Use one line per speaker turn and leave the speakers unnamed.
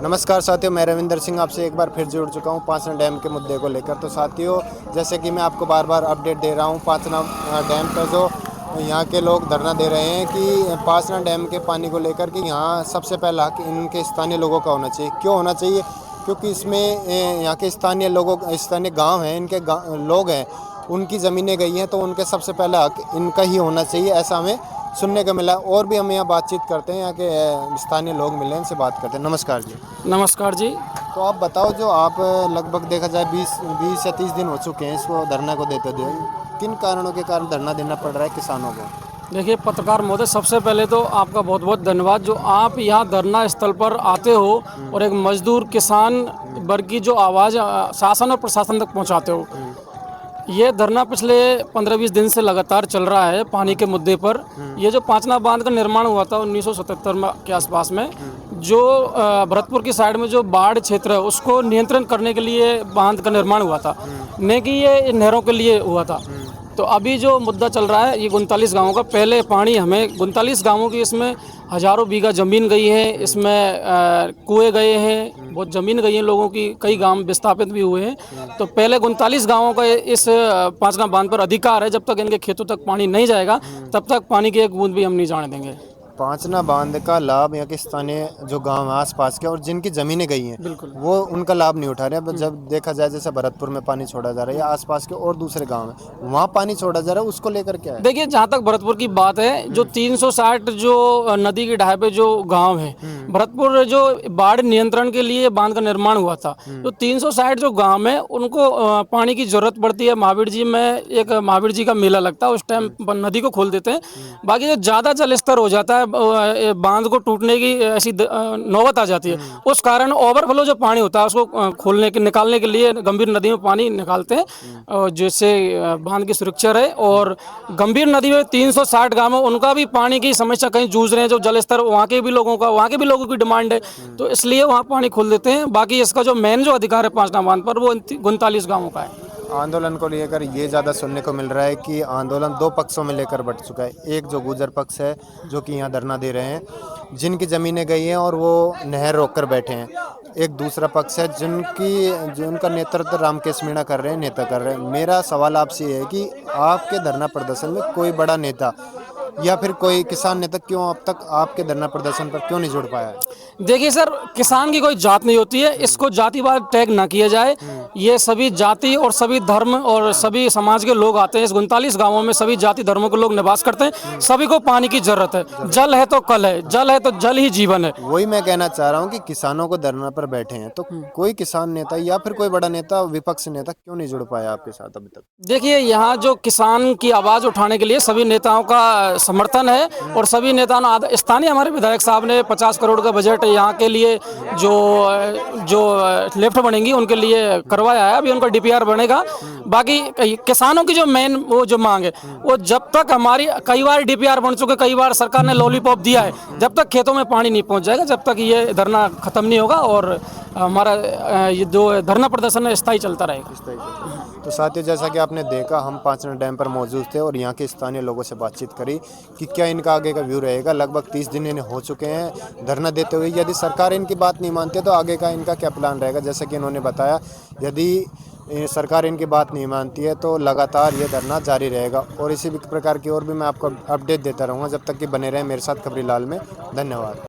नमस्कार साथियों, मैं रविंदर सिंह आपसे एक बार फिर जुड़ चुका हूँ पांचना डैम के मुद्दे को लेकर। तो साथियों, जैसे कि मैं आपको बार बार अपडेट दे रहा हूँ, पांचना डैम पर जो यहाँ के लोग धरना दे रहे हैं कि पांचना डैम के पानी को लेकर कि यहाँ सबसे पहला हक इनके स्थानीय लोगों का होना चाहिए। क्यों होना चाहिए? क्योंकि इसमें यहाँ के स्थानीय गाँव हैं, इनके लोग हैं, उनकी ज़मीनें गई हैं, तो उनके सबसे पहला हक इनका ही होना चाहिए, ऐसा हमें सुनने को मिला। और भी हम यहाँ बातचीत करते हैं, यहाँ के स्थानीय लोग मिले हैं, इनसे बात करते हैं। नमस्कार जी।
नमस्कार जी।
तो आप बताओ, जो आप लगभग देखा जाए 20 या 30 दिन हो चुके हैं इसको धरना को देते हुए, किन कारणों के कारण धरना देना पड़ रहा है किसानों को?
देखिए पत्रकार महोदय, सबसे पहले तो आपका बहुत बहुत धन्यवाद जो आप यहाँ धरना स्थल पर आते हो और एक मजदूर किसान वर्ग की जो आवाज़ शासन और प्रशासन तक पहुँचाते हो। ये धरना पिछले 15-20 दिन से लगातार चल रहा है पानी के मुद्दे पर। ये जो पांचना बांध का निर्माण हुआ था 1977 के आसपास में, जो भरतपुर की साइड में जो बाढ़ क्षेत्र है उसको नियंत्रण करने के लिए बांध का निर्माण हुआ था, न कि ये नहरों के लिए हुआ था। तो अभी जो मुद्दा चल रहा है ये 39 गाँवों का, पहले पानी हमें 39 गाँवों की, इसमें हज़ारों बीघा ज़मीन गई है, इसमें कुएँ गए हैं, बहुत ज़मीन गई है लोगों की, कई गांव विस्थापित भी हुए हैं। तो पहले 39 गाँवों का इस पांचना बांध पर अधिकार है। जब तक इनके खेतों तक पानी नहीं जाएगा तब तक पानी की एक बूंद भी हम नहीं जाने देंगे।
पांचना बांध का लाभ यहाँ के स्थानीय जो गांव है आसपास के और जिनकी ज़मीनें गई हैं,
बिल्कुल,
वो उनका लाभ नहीं उठा रहे हैं। जब देखा जाए जैसे भरतपुर में पानी छोड़ा जा रहा है या आसपास के और दूसरे गांव हैं, वहाँ पानी छोड़ा जा रहा है, उसको लेकर क्या है?
देखिए जहाँ तक भरतपुर की बात है, जो 360 जो नदी की ढाई पे जो गांव है, भरतपुर जो बाढ़ नियंत्रण के लिए बांध का निर्माण हुआ था, तो 360 जो गांव है उनको पानी की जरूरत पड़ती है। महावीर जी में एक महावीर जी का मेला लगता है, उस टाइम नदी को खोल देते हैं। बाकी जो ज़्यादा जल स्तर हो जाता है, बांध को टूटने की ऐसी नौबत आ जाती है, उस कारण ओवरफ्लो जो पानी होता है उसको निकालने के लिए गंभीर नदी में पानी निकालते हैं, जिससे बांध की सुरक्षा रहे। और गंभीर नदी में 360 गांव है, उनका भी पानी की समस्या कहीं जूझ रहे हैं, जो जल स्तर वहाँ के भी लोगों की डिमांड है, तो इसलिए वहाँ पानी खोल देते हैं। बाकी इसका जो मेन जो अधिकार है पांचना बांध पर, वो 39 गाँवों का है।
आंदोलन को लेकर ये ज़्यादा सुनने को मिल रहा है कि आंदोलन दो पक्षों में लेकर बट चुका है। एक जो गुर्जर पक्ष है जो कि यहाँ धरना दे रहे हैं, जिनकी ज़मीनें गई हैं और वो नहर रोक कर बैठे हैं। एक दूसरा पक्ष है जिनका नेतृत्व रामकेश मीणा कर रहे हैं, नेता कर रहे हैं। मेरा सवाल आपसे ये है कि आपके धरना प्रदर्शन में कोई बड़ा नेता या फिर कोई किसान नेता क्यों अब तक आपके धरना प्रदर्शन पर क्यों नहीं जुड़ पाया है?
देखिए सर, किसान की कोई जात नहीं होती है, इसको जातिवाद टैग ना किया जाए। ये सभी जाति और सभी धर्म और सभी समाज के लोग आते हैं इस 39 गांवों में, सभी जाति धर्मों के लोग निवास करते हैं। सभी को पानी की जरूरत है। जल है तो कल है, जल है तो जल ही जीवन है।
वही मैं कहना चाह रहा हूँ कि किसानों को धरना पर बैठे हैं, तो कोई किसान नेता या फिर कोई बड़ा नेता, विपक्ष नेता क्यों नहीं जुड़ पाया आपके साथ अभी तक?
देखिए यहाँ जो किसान की आवाज़ उठाने के लिए सभी नेताओं का समर्थन है, और सभी नेताओं ने, स्थानीय हमारे विधायक साहब ने 50 करोड़ का बजट यहाँ के लिए जो लेफ्ट बनेंगी उनके लिए करवाया है। अभी उनका डीपीआर बनेगा। बाकी किसानों की जो मेन वो जो मांग है, वो जब तक हमारी, कई बार डीपीआर बन चुके, कई बार सरकार ने लॉलीपॉप दिया है, जब तक खेतों में पानी नहीं पहुँच जाएगा, जब तक ये धरना खत्म नहीं होगा और हमारा ये जो धरना प्रदर्शन है स्थायी चलता रहेगा।
तो साथियों, जैसा कि आपने देखा, हम पांचना डैम पर मौजूद थे और यहाँ के स्थानीय लोगों से बातचीत करी कि क्या इनका आगे का व्यू रहेगा। लगभग 30 दिन इन्हें हो चुके हैं धरना देते हुए। यदि सरकार इनकी बात नहीं मानती है तो आगे का इनका क्या प्लान रहेगा? जैसे कि इन्होंने बताया, यदि सरकार इनकी बात नहीं मानती है तो लगातार ये धरना जारी रहेगा। और इसी प्रकार की और भी मैं आपको अपडेट देता रहूँगा। जब तक कि बने रहें मेरे साथ खबरी लाल में। धन्यवाद।